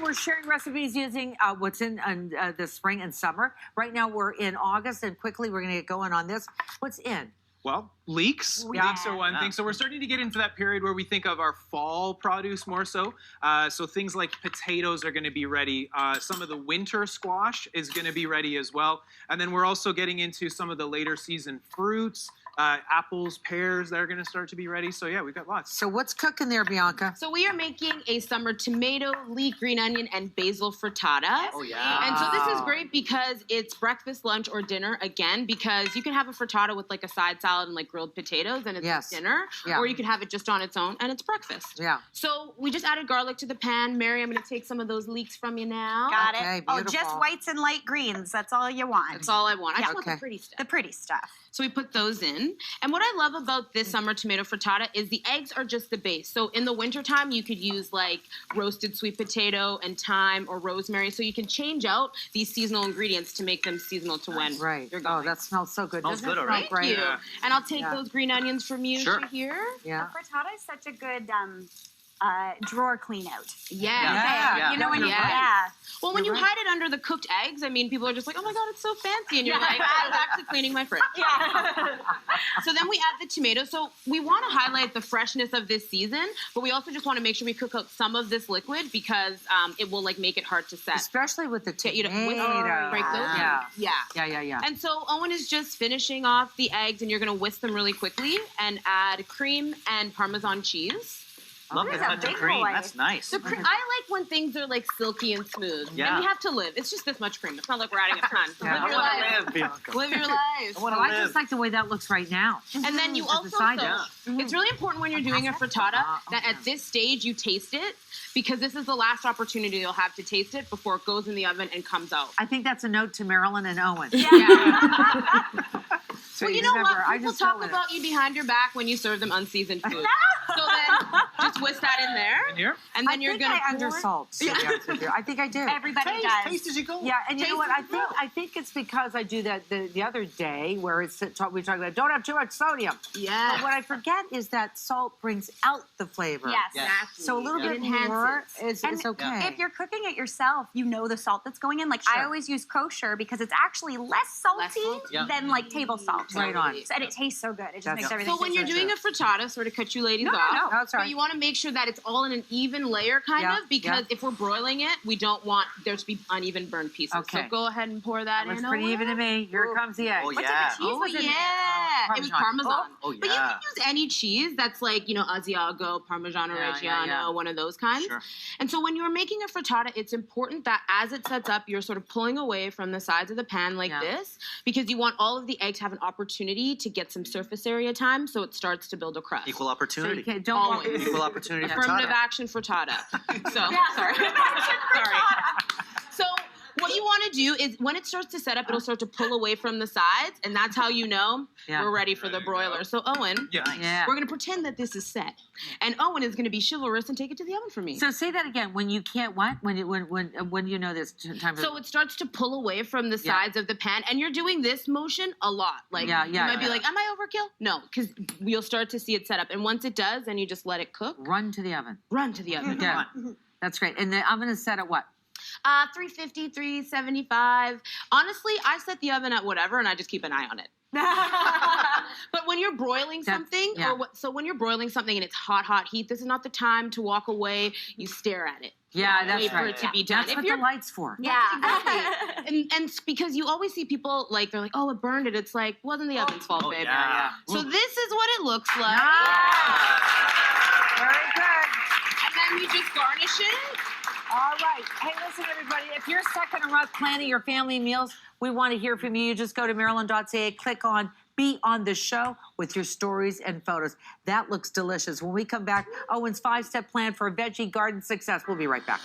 we're sharing recipes using what's in the spring and summer. Right now we're in August, and quickly we're going to get going on this. What's in? Well, leeks. Leeks are one thing. So we're starting to get into that period where we think of our fall produce more so. So things like potatoes are going to be ready. Some of the winter squash is going to be ready as well. And then we're also getting into some of the later season fruits, apples, pears that are going to start to be ready. So yeah, we've got lots. So what's cooking there, Bianca? So we are making a summer tomato, leek, green onion, and basil frittata. Oh, yeah. And so this is great because it's breakfast, lunch, or dinner, again, because you can have a frittata with like a side salad and like grilled potatoes, and it's dinner. Yeah. Or you can have it just on its own, and it's breakfast. Yeah. So we just added garlic to the pan. Mary, I'm going to take some of those leeks from you now. Got Okay, it. Oh, beautiful. just whites and light greens. That's all you want. That's all I want. I just want Okay. the pretty stuff. The pretty stuff. So we put those in. And what I love about this summer tomato frittata is the eggs are just the base. So in the wintertime, you could use like roasted sweet potato and thyme or rosemary. So you can change out these seasonal ingredients to make them seasonal to when you're going. Oh, that smells so good. Smells Doesn't good it smell already. great? Thank you. And I'll take those green onions from you here. Yeah. A frittata is such a good drawer clean out. Yeah. You know when Well, when you hide it under the cooked eggs, I mean, people are just like, oh my God, it's so fancy. And you're like, I was actually cleaning my fridge. So then we add the tomatoes. So we want to highlight the freshness of this season, but we also just want to make sure we cook out some of this liquid because it will like make it hard to set. Especially with the You know, tomato. break those in. Yeah. And so Owen is just finishing off the eggs, and you're going to whisk them really quickly and add cream and Parmesan cheese. Love the touch of cream. That's nice. I like when things are like silky and smooth. Yeah. And we have to live. It's just this much cream. It's not like we're adding a ton. Yeah. Live your I life. want to live, Bianca. Live your life. I just like the way that looks right now. And then you also, it's really important when you're doing a frittata that at this stage you taste it because this is the last opportunity you'll have to taste it before it goes in the oven and comes out. I think that's a note to Marilyn and Owen. So Well, you know what? People talk about you behind your back when you serve them unseasoned food. So then just whisk that in there. And then you're going to I undersalt. To be honest with you. I think I do. Everybody does. Taste as you go. Yeah, and you know what? I think it's because I do that the other day where we talk about don't have too much sodium. Yeah. But what I forget is that salt brings out the flavor. Yes. Exactly. So a little bit more is okay. If you're cooking it yourself, you know the salt that's going in. Like I always use kosher because it's actually less salty than like table salt. Right on. And it tastes so good. It just makes everything So when you're doing a frittata, sort of cut you ladies off. No, that's all right. But you want to make sure that it's all in an even layer kind of because if we're broiling it, we don't want there to be uneven burnt pieces. Okay. So go ahead and pour that in. Looks pretty even to me. Here comes the egg. Oh, yeah. Oh, yeah. It was Parmesan. Oh, yeah. But you can use any cheese that's like, you know, Asiago, Parmigiano Reggiano, one of those kinds. Sure. And so when you're making a frittata, it's important that as it sets up, you're sort of pulling away from the sides of the pan like this because you want all of the eggs to have an opportunity to get some surface area time so it starts to build a crust. Equal opportunity. So don't Always. Equal opportunity Affirmative frittata. action frittata. So, sorry. So what you want to do is when it starts to set up, it'll start to pull away from the sides, and that's how you know we're ready for the broiler. So Owen, we're going to pretend that this is set, and Owen is going to be chivalrous and take it to the oven for me. So say that again. When you can't what? When you know this time. So it starts to pull away from the sides of the pan, and you're doing this motion a lot. Like you might be like, "Am I overkill?" No, because you'll start to see it set up, and once it does, then you just let it cook. Run to the oven. Run to the oven. Yeah, that's great. And the oven is set at what? 350, 375. Honestly, I set the oven at whatever, and I just keep an eye on it. But when you're broiling something, when you're broiling something and it's hot heat, this is not the time to walk away. You stare at it. Yeah, that's wait right. for it to be done. That's what the light's for. Yeah, exactly. and because you always see people like they're like, oh, it burned it. It's like wasn't the oven's fault, baby. Yeah. So this is what it looks like. Very good. And then we just garnish it. All right. Hey, listen, everybody. If you're stuck in a rut planning your family meals, we want to hear from you. You just go to maryland.ca, click on Be on the Show with your stories and photos. That looks delicious. When we come back, Owen's 5-step plan for veggie garden success. We'll be right back.